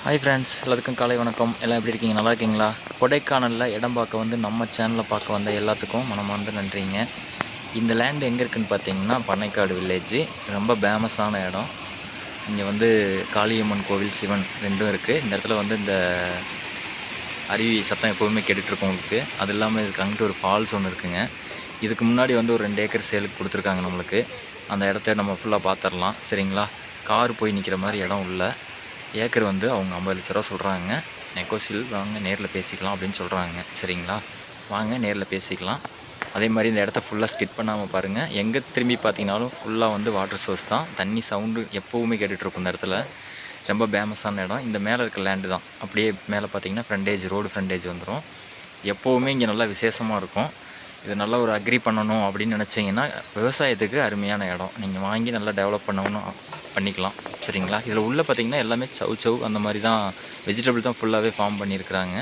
Hi friends, எல்லாத்துக்கும் காலை வணக்கம். எல்லாம் எப்படி இருக்கீங்க? நல்லா இருக்கீங்களா? கொடைக்கானலில் இடம் பார்க்க வந்து நம்ம சேனலில் பார்க்க வந்த எல்லாத்துக்கும் மனமார்ந்த நன்றிங்க. இந்த லேண்டு எங்கே இருக்குதுன்னு பார்த்தீங்கன்னா பண்ணைக்காடு வில்லேஜு. ரொம்ப ஃபேமஸான இடம். இங்கே வந்து காளியம்மன் கோவில், சிவன் ரெண்டும் இருக்குது. இந்த இடத்துல வந்து இந்த அருவி சத்தம் எப்போவுமே கேட்டுட்ருக்கோம் உங்களுக்கு. அது இல்லாமல் இதுக்கு அங்கிட்டு ஒரு ஃபால்ஸ் ஒன்று இருக்குதுங்க. இதுக்கு முன்னாடி வந்து ஒரு 2 ஏக்கர் சேலுக்கு கொடுத்துருக்காங்க நம்மளுக்கு. அந்த இடத்த நம்ம ஃபுல்லாக பார்த்துடலாம், சரிங்களா? கார் போய் நிற்கிற மாதிரி இடம் உள்ள ஏக்கர் வந்து அவங்க 50 லட்ச ரூபா சொல்கிறாங்க. நெகோசியல், வாங்க நேரில் பேசிக்கலாம் அப்படின்னு சொல்கிறாங்க, சரிங்களா? வாங்க நேரில் பேசிக்கலாம். அதே மாதிரி இந்த இடத்த ஃபுல்லாக ஸ்கிட் பண்ணாமல் பாருங்கள். எங்கே திரும்பி பார்த்தீங்கன்னாலும் ஃபுல்லாக வந்து வாட்டர் சோர்ஸ் தான். தண்ணி சவுண்டு எப்போவுமே கேட்டுட்ருக்கும் இந்த இடத்துல. ரொம்ப ஃபேமஸான இடம். இந்த மேலே இருக்க லேண்டு தான். அப்படியே மேலே பார்த்தீங்கன்னா ஃப்ரண்டேஜ், ரோடு ஃப்ரண்டேஜ் வந்துடும். எப்போவுமே இங்கே நல்லா விசேஷமாக இருக்கும். இது நல்லா ஒரு அக்ரி பண்ணணும் அப்படின்னு நினச்சிங்கன்னா விவசாயத்துக்கு அருமையான இடம். நீங்கள் வாங்கி நல்லா டெவலப் பண்ணணும் பண்ணிக்கலாம், சரிங்களா? இதில் உள்ளே பார்த்திங்கன்னா எல்லாமே சவ் அந்த மாதிரி தான், வெஜிடபிள் தான் ஃபுல்லாகவே ஃபார்ம் பண்ணியிருக்கிறாங்க.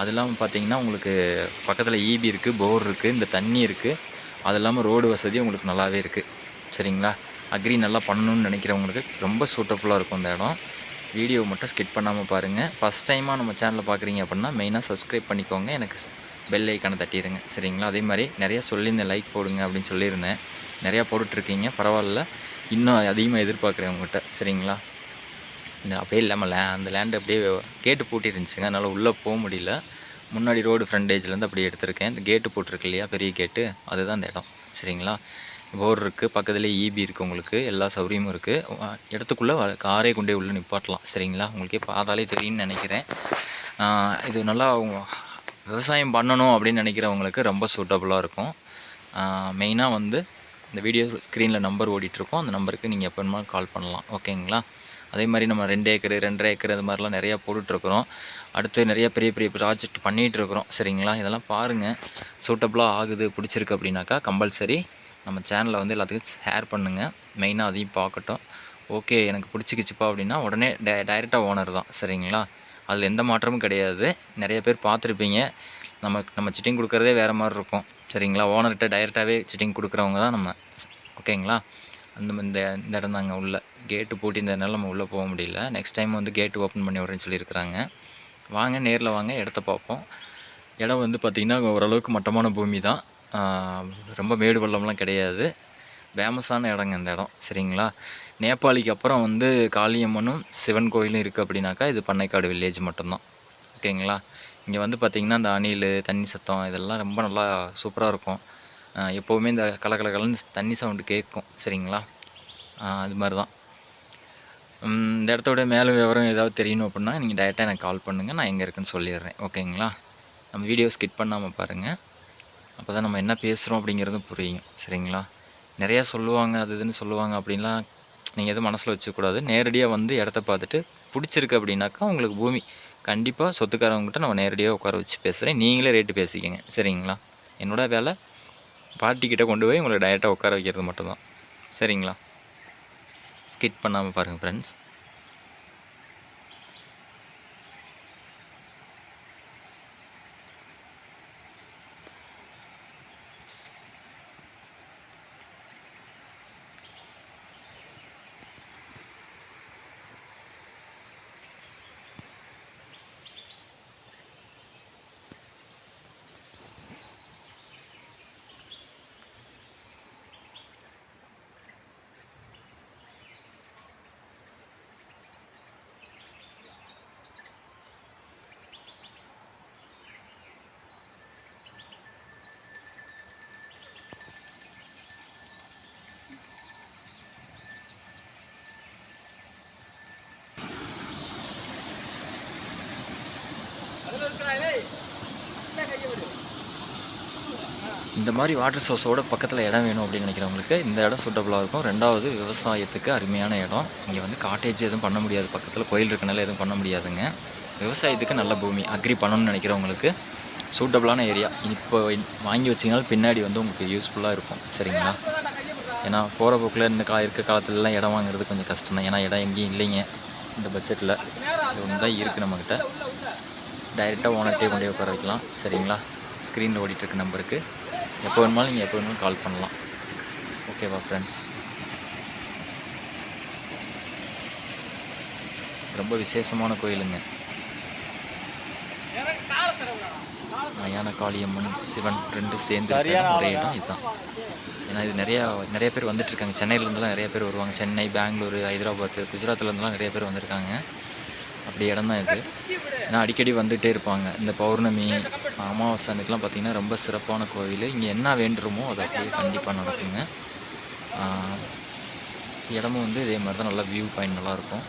அது இல்லாமல் பார்த்திங்கன்னா உங்களுக்கு பக்கத்தில் ஈபி இருக்குது, போர் இருக்குது, இந்த தண்ணி இருக்குது. அது இல்லாமல் ரோடு வசதி உங்களுக்கு நல்லாவே இருக்குது, சரிங்களா? அக்ரி நல்லா பண்ணணும்னு நினைக்கிறவங்களுக்கு ரொம்ப சூட்டபுளாக இருக்கும் இந்த இடம். வீடியோ மட்டும் ஸ்கிப் பண்ணாமல் பாருங்கள். ஃபஸ்ட் டைமாக நம்ம சேனலில் பார்க்குறீங்க அப்படின்னா மெயினாக சப்ஸ்கிரைப் பண்ணிக்கோங்க, எனக்கு பெல் ஐக்கானை தட்டிடுங்க, சரிங்களா? அதே மாதிரி நிறையா சொல்லியிருந்தேன், லைக் போடுங்க அப்படின்னு சொல்லியிருந்தேன். நிறையா போட்டுட்ருக்கீங்க, பரவாயில்ல. இன்னும் அதிகமாக எதிர்பார்க்குறேன் உங்கள்கிட்ட, சரிங்களா? இந்த அப்படியே இல்லாமல் அந்த லேண்டு அப்படியே கேட்டு பூட்டி இருந்துச்சுங்க, அதனால் உள்ளே போக முடியல. முன்னாடி ரோடு ஃப்ரண்டேஜ்லேருந்து அப்படியே எடுத்திருக்கேன். இந்த கேட்டு போட்டிருக்கு இல்லையா, பெரிய கேட்டு, அதுதான் இந்த இடம், சரிங்களா? போர் இருக்குது, பக்கத்துலேயே ஈபி இருக்குது, உங்களுக்கு எல்லா சௌகரியமும் இருக்குது. இடத்துக்குள்ளே காரே கொண்டே உள்ளே நிப்பாட்டலாம், சரிங்களா? உங்களுக்கே பார்த்தாலே தெரியும்னு நினைக்கிறேன். இது நல்லா விவசாயம் பண்ணணும் அப்படின்னு நினைக்கிறவங்களுக்கு ரொம்ப சூட்டபுளாக இருக்கும். மெயினாக வந்து இந்த வீடியோ ஸ்க்ரீனில் நம்பர் ஓடிட்டுருக்கோம். அந்த நம்பருக்கு நீங்கள் எப்போ வேணுமாலும் கால் பண்ணலாம், ஓகேங்களா? அதே மாதிரி நம்ம 2 ஏக்கர் 2.5 ஏக்கர் அது மாதிரிலாம் நிறையா போட்டுட்ருக்குறோம். அடுத்து நிறைய பெரிய பெரிய ப்ராஜெக்ட் பண்ணிகிட்ருக்குறோம், சரிங்களா? இதெல்லாம் பாருங்கள். சூட்டபுளாக ஆகுது, பிடிச்சிருக்கு அப்படின்னாக்கா கம்பல்சரி நம்ம சேனலை வந்து எல்லாத்துக்கும் ஷேர் பண்ணுங்கள். மெயினாக அதையும் பார்க்கட்டும். ஓகே, எனக்கு பிடிச்சிக்கிச்சுப்பா அப்படின்னா உடனே டைரெக்டாக ஓனர் தான், சரிங்களா? அதில் எந்த மாற்றமும் கிடையாது. நிறைய பேர் பார்த்துருப்பீங்க, நம்ம சிட்டிங் கொடுக்குறதே வேறு மாதிரி இருக்கும், சரிங்களா? ஓனர்கிட்ட டைரெக்டாகவே சிட்டிங் கொடுக்குறவங்க தான் நம்ம, ஓகேங்களா? இந்த இடம் தாங்க. உள்ள கேட்டு பூட்டியிருந்ததுனால நம்ம உள்ளே போக முடியல. நெக்ஸ்ட் டைம் வந்து கேட்டு ஓப்பன் பண்ணி விட்றேன்னு சொல்லியிருக்கிறாங்க. வாங்க நேரில் வாங்க, இடத்த பார்ப்போம். இடம் வந்து பார்த்திங்கன்னா ஓரளவுக்கு மட்டமான பூமி தான், ரொம்ப மேடு பள்ளம்லாம் கிடையாது. ஃபேமஸான இடங்க இந்த இடம், சரிங்களா? நேபாளிக்கு அப்புறம் வந்து காளியம்மனும் சிவன் கோயிலும் இருக்குது அப்படின்னாக்கா இது பண்ணைக்காடு வில்லேஜ் மட்டும்தான், ஓகேங்களா? இங்கே வந்து பார்த்திங்கன்னா இந்த அணில், தண்ணி சத்தம் இதெல்லாம் ரொம்ப நல்லா சூப்பராக இருக்கும். எப்போவுமே இந்த கலக்கலன்னு தண்ணி சவுண்டு கேட்கும், சரிங்களா? அது மாதிரி தான். இந்த இடத்தோட மேலே விவரம் ஏதாவது தெரியணும் அப்படின்னா நீங்கள் டைரெக்டாக எனக்கு கால் பண்ணுங்கள், நான் எங்கே இருக்குன்னு சொல்லிடுறேன், ஓகேங்களா? நம்ம வீடியோ ஸ்கிப் பண்ணாமல் பாருங்கள். அப்போ தான் நம்ம என்ன பேசுகிறோம் அப்படிங்கிறதும் புரியும், சரிங்களா? நிறையா சொல்லுவாங்க, அது இதுன்னு சொல்லுவாங்க அப்படின்லாம் நீங்கள் எதுவும் மனசில் வச்சுக்கூடாது. நேரடியாக வந்து இடத்த பார்த்துட்டு பிடிச்சிருக்கு அப்படின்னாக்கா உங்களுக்கு பூமி கண்டிப்பாக சொத்துக்காரவங்ககிட்ட நம்ம நேரடியாக உட்கார வச்சு பேசுகிறேன். நீங்களே ரேட்டு பேசிக்கங்க, சரிங்களா? என்னோடய வேலை பார்ட்டிக்கிட்ட கொண்டு போய் உங்களை டைரெக்டாக உட்கார வைக்கிறது மட்டும்தான், சரிங்களா? ஸ்கிட் பண்ணாமல் பாருங்கள் ஃப்ரெண்ட்ஸ். இந்த மாதிரி வாட்டர் சோர்ஸோட பக்கத்தில் இடம் வேணும் அப்படின்னு நினைக்கிறவங்களுக்கு இந்த இடம் சூட்டபுளாக இருக்கும். ரெண்டாவது, விவசாயத்துக்கு அருமையான இடம். இங்கே வந்து காட்டேஜ் எதுவும் பண்ண முடியாது, பக்கத்தில் கோயில் இருக்கனால எதுவும் பண்ண முடியாதுங்க. விவசாயத்துக்கு நல்ல பூமி, அக்ரி பண்ணணும்னு நினைக்கிறவங்களுக்கு சூட்டபுளான ஏரியா. இப்போ வாங்கி வச்சிங்கனாலும் பின்னாடி வந்து உங்களுக்கு யூஸ்ஃபுல்லாக இருக்கும், சரிங்களா? ஏன்னா போகிற போக்கில் இந்த இருக்க காலத்துலலாம் இடம் வாங்குறது கொஞ்சம் கஷ்டம் தான். ஏன்னா இடம் எங்கேயும் இல்லைங்க இந்த பட்ஜெட்டில். இது ஒன்று தான் இருக்குது நம்மக்கிட்ட. டைரெக்டாக ஓனர்கிட்டே கொண்டு போய் உட்கார வைக்கலாம், சரிங்களா? ஸ்க்ரீனில் ஓடிட்டுருக்க நம்பருக்கு எப்போ வேணுமாலும் நீங்கள் எப்போ வேணுமாலும் கால் பண்ணலாம், ஓகேவா ஃப்ரெண்ட்ஸ்? ரொம்ப விசேஷமான கோயிலுங்க. மயான காளியம்மன் சிவன் 2 சேர்ந்து ஒரே இடம் இதுதான். ஏன்னா இது நிறைய பேர் வந்துட்டுருக்காங்க. சென்னையிலேருந்துலாம் நிறைய பேர் வருவாங்க. சென்னை, பெங்களூரு, ஹைதராபாத், குஜராத்லேருந்துலாம் நிறைய பேர் வந்திருக்காங்க. அப்படி இடம் தான் இது. ஏன்னா அடிக்கடி வந்துகிட்டே இருப்பாங்க. இந்த பௌர்ணமி, அமாவாசை அன்றைக்கெலாம் பார்த்திங்கன்னா ரொம்ப சிறப்பான கோவில். இங்கே என்ன வேண்டுமோ அது அப்படியே கண்டிப்பாக நடக்குங்க. இடமும் வந்து இதே மாதிரி தான், நல்லா வியூ பாயிண்ட் நல்லாயிருக்கும்.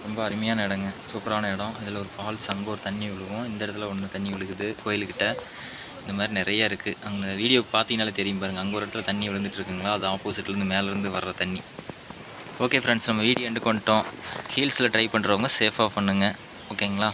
ரொம்ப அருமையான இடங்க, சூப்பரான இடம். இதில் ஒரு ஃபால்ஸ், அங்கே ஒரு தண்ணி விழுகும், இந்த இடத்துல ஒன்று தண்ணி விழுகுது கோயிலுக்கிட்ட. இந்த மாதிரி நிறைய இருக்குது. அங்கே வீடியோ பார்த்தீங்கனாலே தெரியும் பாருங்கள். அங்கே ஒரு இடத்துல தண்ணி விழுந்துட்டு இருக்குங்களா, அது ஆப்போசிட்லேருந்து மேலேருந்து வர்ற தண்ணி. ஓகே ஃப்ரெண்ட்ஸ், நம்ம வீடியோ எண்டுக்கு வந்துட்டோம். ஹீல்ஸில் ட்ரை பண்ணுறவங்க சேஃபாக பண்ணுங்கள். ஓகேங்களா?